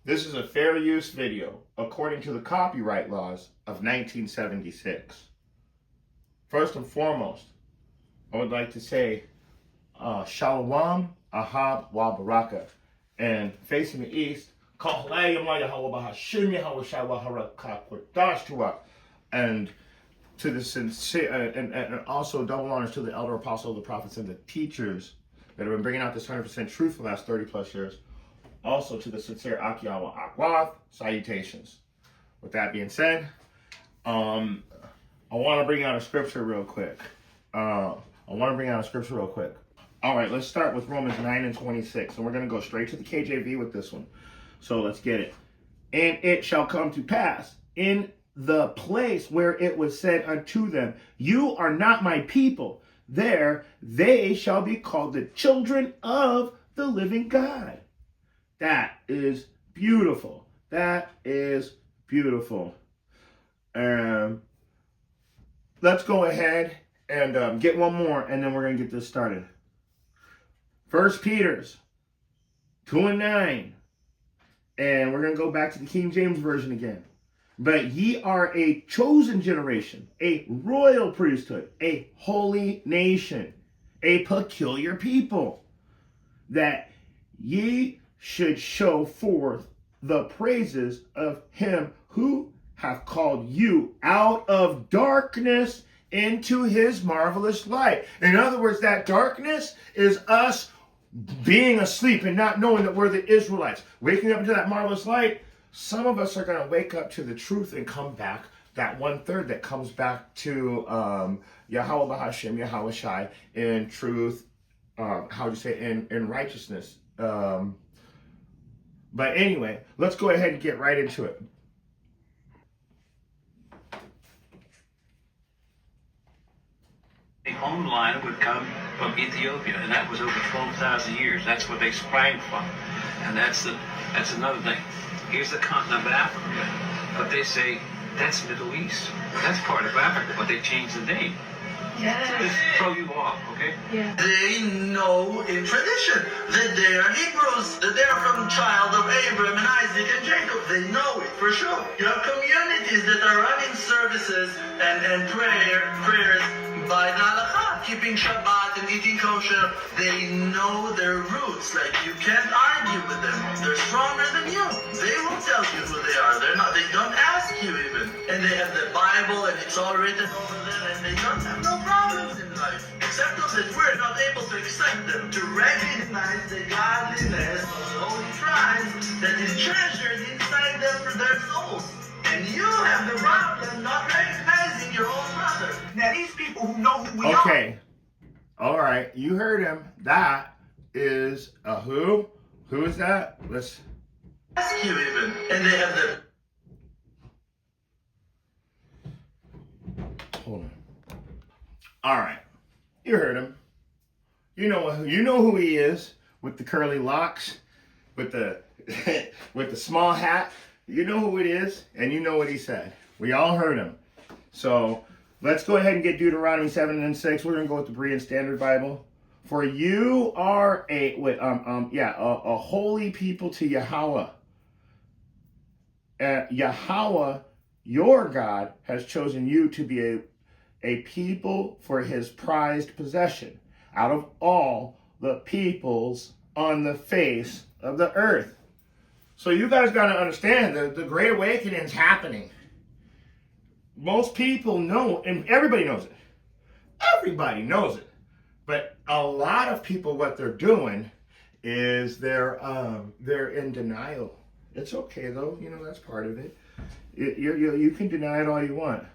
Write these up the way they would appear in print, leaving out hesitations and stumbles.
This is a fair use video according to the copyright laws of 1976. First and foremost, I would like to say Shalom, Ahab, wa Baraka. And facing the east, and to the sincere, and also double honors to the elder apostle, the prophets, and the teachers that have been bringing out this 100% truth for the last 30 plus years. Also to the sincere Akiyawa Akwath, salutations. With that being said, I want to bring out a scripture real quick. All right, let's start with Romans 9 and 26. And we're going to go straight to the KJV with this one. So let's get it. And it shall come to pass in the place where it was said unto them, you are not my people. There they shall be called the children of the living God. That is beautiful. That is beautiful. Let's go ahead and get one more, and then we're going to get this started. 1 Peter's 2 and 9. And we're going to go back to the King James Version again. But ye are a chosen generation, a royal priesthood, a holy nation, a peculiar people, that ye should show forth the praises of him who hath called you out of darkness into his marvelous light. In other words, that darkness is us being asleep and not knowing that we're the Israelites. Waking up into that marvelous light, some of us are going to wake up to the truth and come back, that 1/3 that comes back to Yahweh Bahashem, Yahweh Shai, in truth, in righteousness. But anyway, let's go ahead and get right into it. The home line would come from Ethiopia, and that was over 12,000 years. That's where they sprang from. And that's another thing. Here's the continent of Africa, but they say that's Middle East. That's part of Africa, but they changed the name. Yes. Just throw you off, okay? Yeah. They know in tradition that they are Hebrews, that they are from child of Abraham and Isaac and Jacob. They know it for sure. You have communities that are running services and prayers by the halakha, keeping Shabbat and eating kosher. They know their roots. Like, you can't argue with them. They're stronger than you. They will tell you who they are. They don't ask you even. And they have the Bible and it's all written over there, and they don't have no problems in life. Except that we're not able to accept them, to recognize the godliness of the holy tribes that is treasured inside them for their souls. And you have the problem not recognizing your own brother. Now these people who know who we are. Okay. All right. You heard him. That is a who? Who is that? Let's Ask you even. And they have the hold on. All right. You heard him. You know who he is, with the curly locks, with the with the small hat. You know who it is, and you know what he said. We all heard him. So let's go ahead and get Deuteronomy 7 and 6. We're gonna go with the Berean Standard Bible. For you are a holy people to Yahweh. Yahweh, your God, has chosen you to be a people for his prized possession out of all the peoples on the face of the earth. So you guys got to understand the Great Awakening is happening. Most people know, and everybody knows it. Everybody knows it. But a lot of people, what they're doing is they're in denial. It's okay though, that's part of it. You can deny it all you want.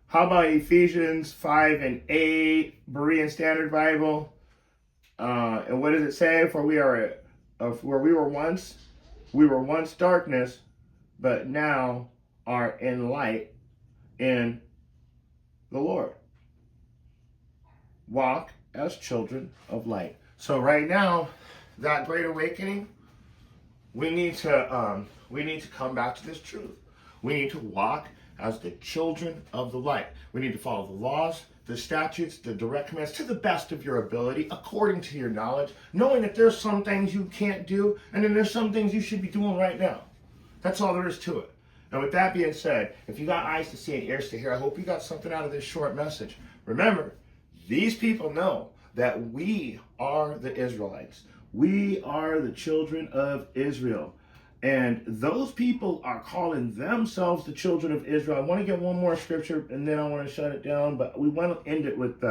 How about Ephesians 5 and 8, Berean Standard Bible? And what does it say? For we are where we were once darkness, but now are in light in the Lord. Walk as children of light. So right now, that Great Awakening, we need to come back to this truth. We need to walk as the children of the light. We need to follow the laws, the statutes, the direct commands to the best of your ability, according to your knowledge, knowing that there's some things you can't do, and then there's some things you should be doing right now. That's all there is to it. And with that being said, if you got eyes to see and ears to hear, I hope you got something out of this short message. Remember, these people know that we are the Israelites. We are the children of Israel. And those people are calling themselves the children of Israel. I want to get one more scripture and then I want to shut it down, but we want to end it with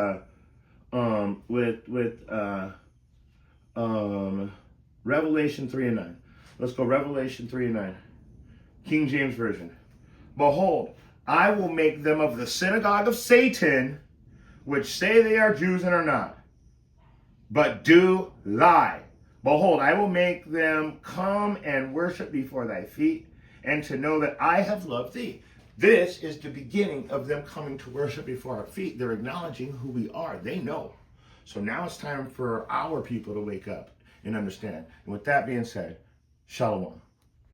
Revelation 3:9. Let's go Revelation 3:9. King James Version. Behold, I will make them of the synagogue of Satan, which say they are Jews and are not, but do lie. Behold, I will make them come and worship before thy feet, and to know that I have loved thee. This is the beginning of them coming to worship before our feet. They're acknowledging who we are. They know. So now it's time for our people to wake up and understand. And with that being said, Shalom.